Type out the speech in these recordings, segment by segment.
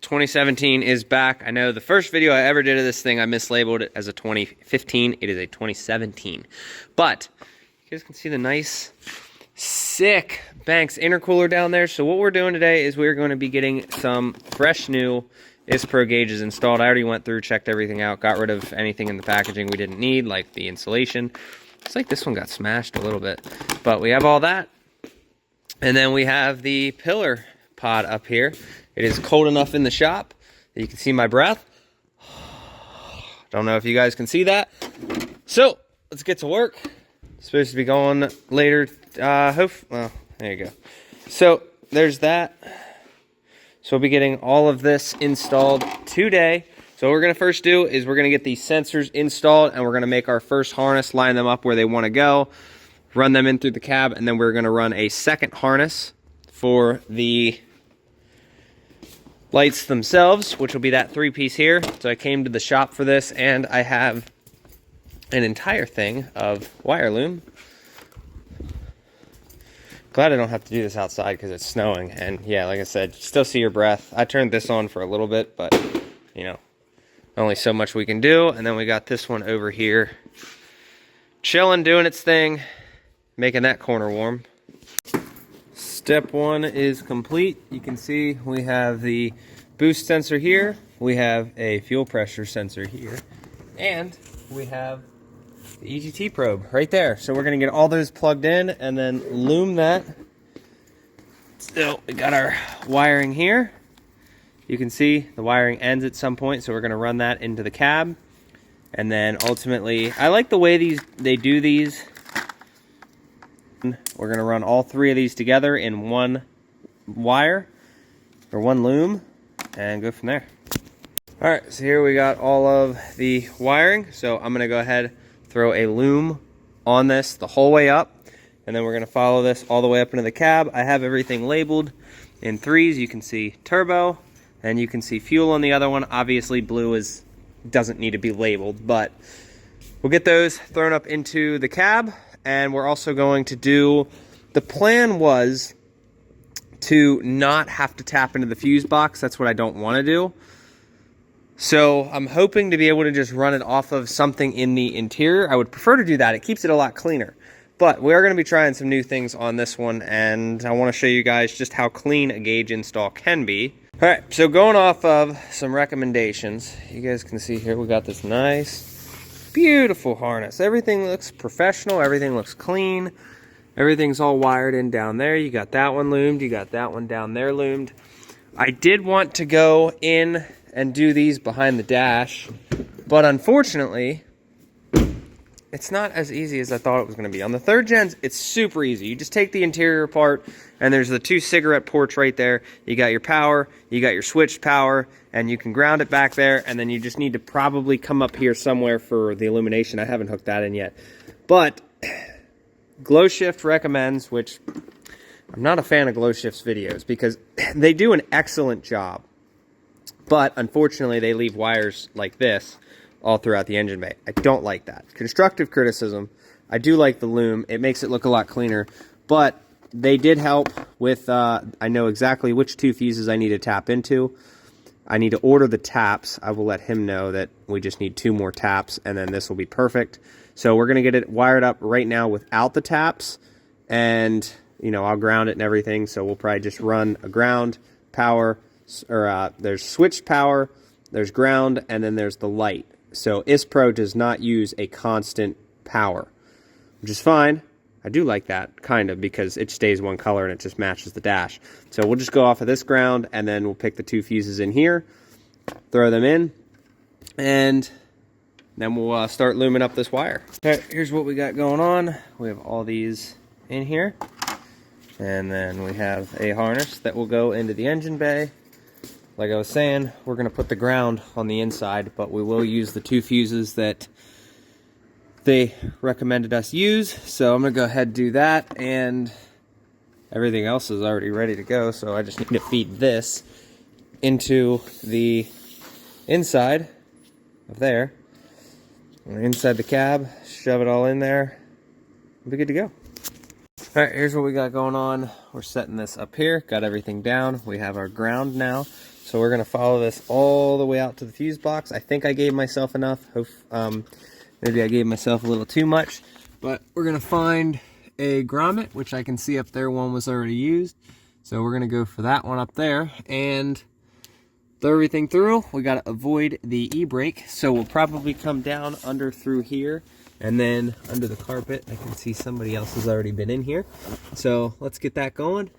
2017 is back. I know the first video I ever did of this thing, I mislabeled it as a 2015. It is a 2017. But you guys can see the nice, sick Banks intercooler down there. So what we're doing today is we're going to be getting some fresh new Isspro gauges installed. I already went through, checked everything out, got rid of anything in the packaging we didn't need, like the insulation. It's like this one got smashed a little bit. But we have all that. And then we have the pillar pod up here. It is cold enough in the shop that you can see my breath. Don't know if you guys can see that. So let's get to work. It's supposed to be going later. Well, there you go. So there's that. So we'll be getting all of this installed today. So what we're gonna first do is we're gonna get these sensors installed, and we're gonna make our first harness, line them up where they wanna go, run them in through the cab, and then we're gonna run a second harness for the lights themselves, which will be that 3-piece here. So I came to the shop for this, and I have an entire thing of wire loom. Glad I don't have to do this outside because it's snowing. And yeah, like I said, you still see your breath. I turned this on for a little bit, but you know, only so much we can do. And then we got this one over here chilling, doing its thing, making that corner warm. Step one is complete. You can see we have the boost sensor here, we have a fuel pressure sensor here, and we have the EGT probe right there. So we're gonna get all those plugged in and then loom that. So we got our wiring here. You can see the wiring ends at some point, so we're gonna run that into the cab. And then ultimately, I like the way they do these. We're gonna run all 3 of these together in one wire, or one loom, and go from there. All right, so here we got all of the wiring. So I'm gonna go ahead, throw a loom on this the whole way up, and then we're gonna follow this all the way up into the cab. I have everything labeled in 3s. You can see turbo, and you can see fuel on the other one. Obviously blue doesn't need to be labeled, but we'll get those thrown up into the cab. And we're also going to do, the plan was to not have to tap into the fuse box. That's what I don't want to do. So I'm hoping to be able to just run it off of something in the interior. I would prefer to do that. It keeps it a lot cleaner. But we are going to be trying some new things on this one, and I want to show you guys just how clean a gauge install can be. All right, so going off of some recommendations, you guys can see here we got this nice, beautiful harness. Everything looks professional, everything looks clean, everything's all wired in down there. You got that one loomed, you got that one down there loomed. I did want to go in and do these behind the dash, but unfortunately it's not as easy as I thought it was going to be. On the 3rd gens, it's super easy. You just take the interior apart, and there's the 2 cigarette ports right there. You got your power, you got your switched power, and you can ground it back there, and then you just need to probably come up here somewhere for the illumination. I haven't hooked that in yet. But Glow Shift recommends, which I'm not a fan of Glow Shift's videos because they do an excellent job. But unfortunately, they leave wires like this all throughout the engine bay. I don't like that. Constructive criticism. I do like the loom. It makes it look a lot cleaner. But they did help with, I know exactly which 2 fuses I need to tap into. I need to order the taps. I will let him know that we just need 2 more taps, and then this will be perfect. So we're going to get it wired up right now without the taps, and you know, I'll ground it and everything. So we'll probably just run a ground, power, or there's switched power, there's ground, and then there's the light. So Isspro does not use a constant power, which is fine. I do like that, kind of, because it stays one color and it just matches the dash. So we'll just go off of this ground, and then we'll pick the 2 fuses in here, throw them in, and then we'll start looming up this wire. All right, here's what we got going on. We have all these in here, and then we have a harness that will go into the engine bay. Like I was saying, we're going to put the ground on the inside, but we will use the 2 fuses that they recommended us use. So I'm going to go ahead and do that, and everything else is already ready to go. So I just need to feed this into the inside of there, and inside the cab, shove it all in there, we'll be good to go. All right, here's what we got going on. We're setting this up here, got everything down. We have our ground now. So we're gonna follow this all the way out to the fuse box. I think I gave myself enough. Maybe I gave myself a little too much, but we're gonna find a grommet, which I can see up there one was already used. So we're gonna go for that one up there and throw everything through. We gotta avoid the e-brake. So we'll probably come down under through here and then under the carpet. I can see somebody else has already been in here. So let's get that going.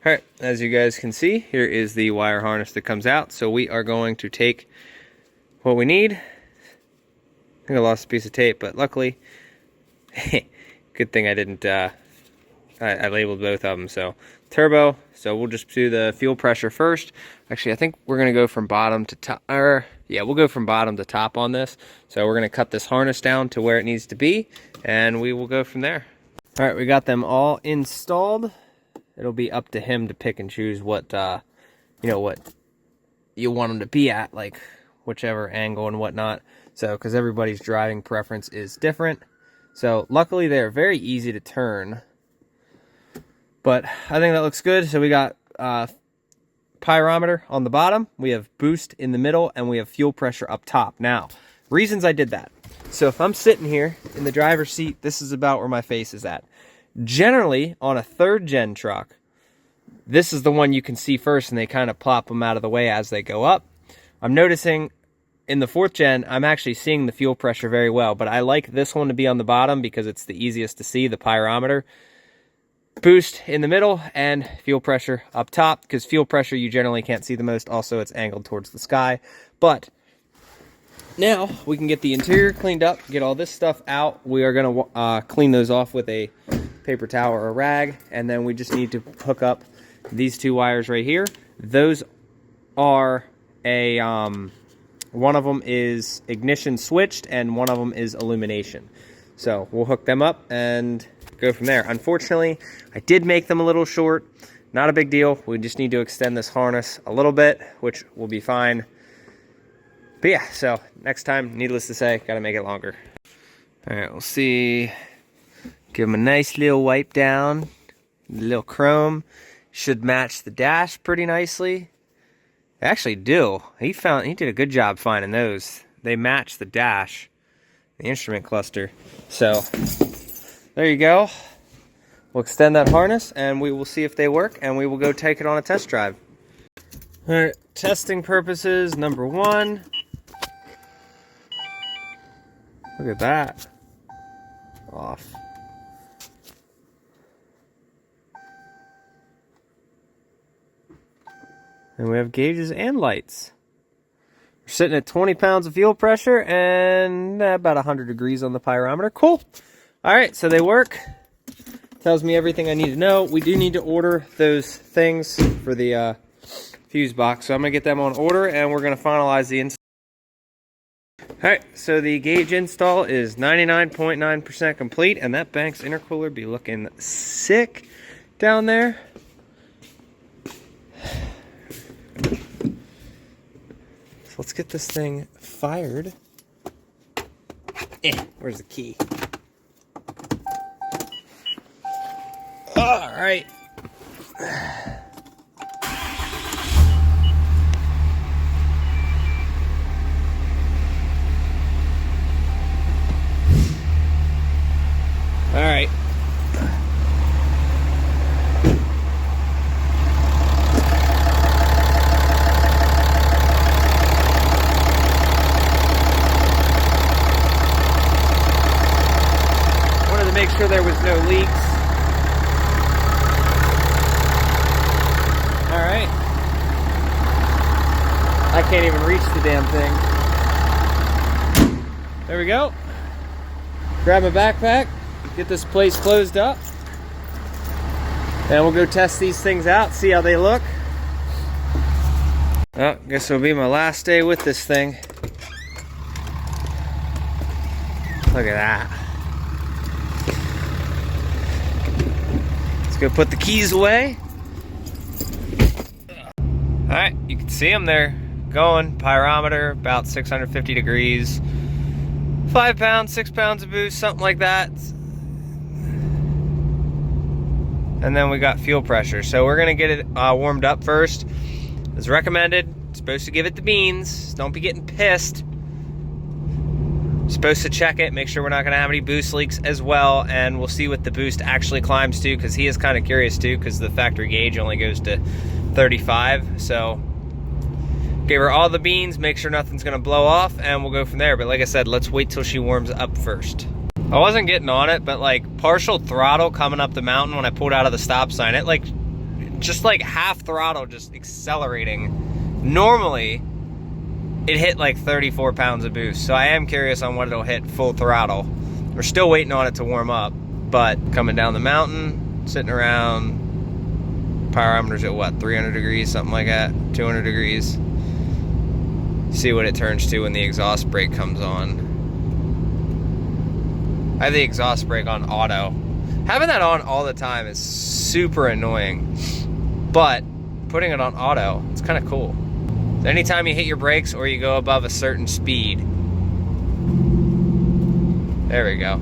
All right, as you guys can see, here is the wire harness that comes out. So we are going to take what we need. I think I lost a piece of tape, but luckily, good thing I didn't, I labeled both of them. So turbo, so we'll just do the fuel pressure first. Actually, I think we're gonna go from bottom to top, or yeah, we'll go from bottom to top on this. So we're gonna cut this harness down to where it needs to be, and we will go from there. All right, we got them all installed. It'll be up to him to pick and choose what, you know, what you want them to be at, like whichever angle and whatnot. So, because everybody's driving preference is different. So, luckily they're very easy to turn. But I think that looks good. So we got pyrometer on the bottom, we have boost in the middle, and we have fuel pressure up top. Now, reasons I did that. So if I'm sitting here in the driver's seat, this is about where my face is at. Generally, on a 3rd gen truck, this is the one you can see first, and they kind of plop them out of the way as they go up. I'm noticing in the 4th gen, I'm actually seeing the fuel pressure very well, but I like this one to be on the bottom because it's the easiest to see, the pyrometer. Boost in the middle, and fuel pressure up top, because fuel pressure you generally can't see the most. Also, it's angled towards the sky. But now we can get the interior cleaned up, get all this stuff out. We are going to clean those off with a paper towel or a rag, and then we just need to hook up these 2 wires right here. Those are a one of them is ignition switched, and one of them is illumination. So we'll hook them up and go from there. Unfortunately, I did make them a little short. Not a big deal. We just need to extend this harness a little bit, which will be fine. But yeah, so next time, needless to say, got to make it longer. All right, we'll see. Give them a nice little wipe down. The little chrome should match the dash pretty nicely. They actually do. He did a good job finding those. They match the dash, the instrument cluster. So there you go. We'll extend that harness and we will see if they work, and we will go take it on a test drive. All right, testing purposes, number 1. Look at that. Off. And we have gauges and lights. We're sitting at 20 pounds of fuel pressure and about 100 degrees on the pyrometer. Cool. All right, so they work. Tells me everything I need to know. We do need to order those things for the fuse box. So I'm going to get them on order, and we're going to finalize the install. All right, so the gauge install is 99.9% complete, and that Banks intercooler be looking sick down there. So let's get this thing fired. Where's the key? All right. All right. Wanted to make sure there was no leaks. All right. I can't even reach the damn thing. There we go. Grab my backpack. Get this place closed up, and we'll go test these things out, see how they look. Well, guess it'll be my last day with this thing. Look at that. Let's go put the keys away. All right, you can see them there going. Pyrometer about 650 degrees. 5 pounds, 6 pounds of boost, something like that. and then we got fuel pressure. So we're gonna get it warmed up first. As recommended, supposed to give it the beans. Don't be getting pissed. Supposed to check it, make sure we're not gonna have any boost leaks as well, and we'll see what the boost actually climbs to, because he is kind of curious too, because the factory gauge only goes to 35. So give her all the beans, make sure nothing's gonna blow off, and we'll go from there. But like I said, let's wait till she warms up first. I wasn't getting on it, but like partial throttle coming up the mountain when I pulled out of the stop sign, it like, just like half throttle, just accelerating. Normally, it hit like 34 pounds of boost. So I am curious on what it'll hit full throttle. We're still waiting on it to warm up, but coming down the mountain, sitting around, pyrometer's at what, 300 degrees, something like that, 200 degrees. See what it turns to when the exhaust brake comes on. I have the exhaust brake on auto. Having that on all the time is super annoying, but putting it on auto, it's kind of cool. So anytime you hit your brakes or you go above a certain speed, there we go.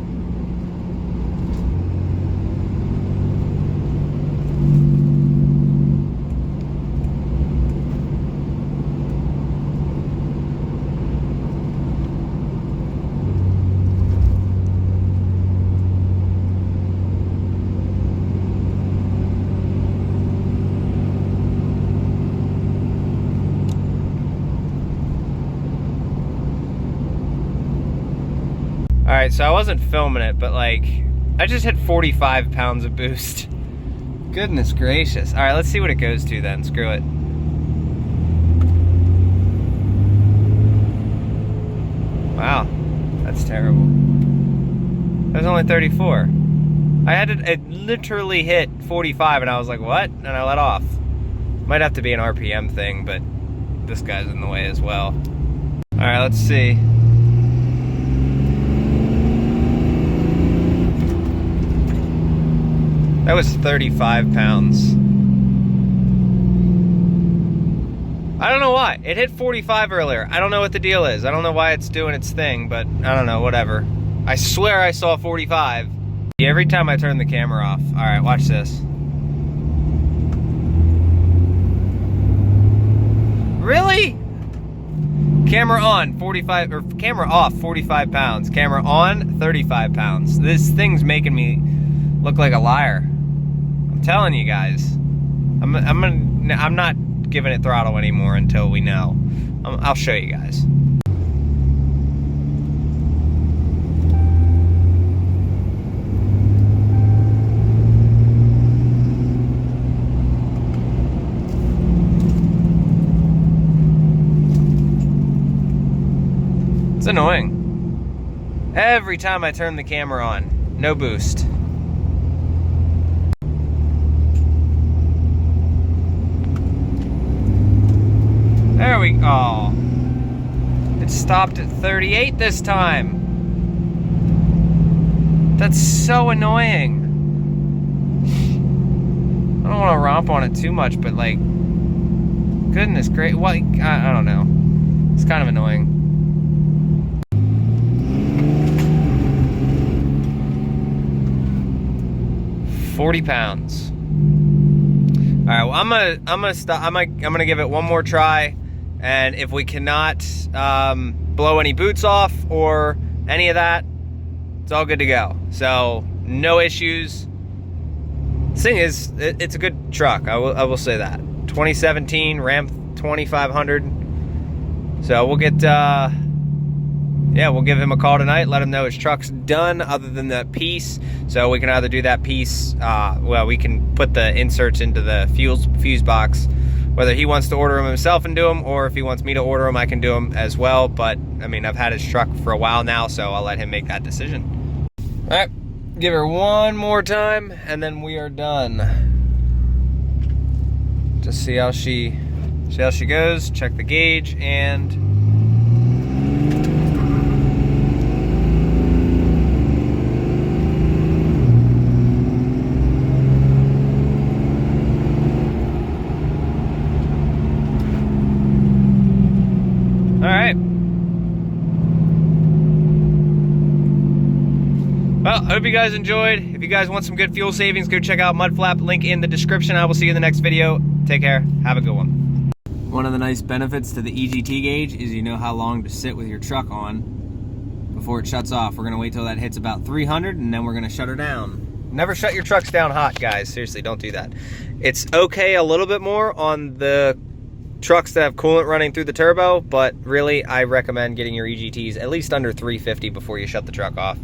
Alright, so I wasn't filming it, but like, I just hit 45 pounds of boost. Goodness gracious. Alright, let's see what it goes to then. Screw it. Wow, that's terrible. That was only 34. It literally hit 45 and I was like, what? And I let off. Might have to be an RPM thing, but this guy's in the way as well. Alright, let's see. That was 35 pounds. I don't know why. It hit 45 earlier. I don't know what the deal is. I don't know why it's doing its thing, but I don't know, whatever. I swear I saw 45. Every time I turn the camera off. All right, watch this. Really? Camera on, 45, or camera off, 45 pounds. Camera on, 35 pounds. This thing's making me look like a liar. I'm telling you guys. I'm not giving it throttle anymore until we know. I'll show you guys. It's annoying. Every time I turn the camera on, no boost. There we go. Oh, it stopped at 38 this time. That's so annoying. I don't want to romp on it too much, but like, goodness gracious, what? I don't know. It's kind of annoying. $40 pounds. All right, well, I'm gonna give it one more try, and if we cannot blow any boots off or any of that, it's all good to go. So no issues. This thing is, it's a good truck. I will say that. 2017 Ram 2500. So we'll get yeah, we'll give him a call tonight, let him know his truck's done other than that piece. So we can either do that piece, well, we can put the inserts into the fuse box, whether he wants to order them himself and do them, or if he wants me to order them, I can do them as well. But, I mean, I've had his truck for a while now, so I'll let him make that decision. All right, give her one more time, and then we are done. Just see how she goes, check the gauge, and... Well, I hope you guys enjoyed. If you guys want some good fuel savings, go check out Mudflap, link in the description. I will see you in the next video. Take care, have a good one. One of the nice benefits to the EGT gauge is you know how long to sit with your truck on before it shuts off. We're gonna wait till that hits about 300 and then we're gonna shut her down. Never shut your trucks down hot, guys. Seriously, don't do that. It's okay a little bit more on the trucks that have coolant running through the turbo, but really I recommend getting your EGTs at least under 350 before you shut the truck off.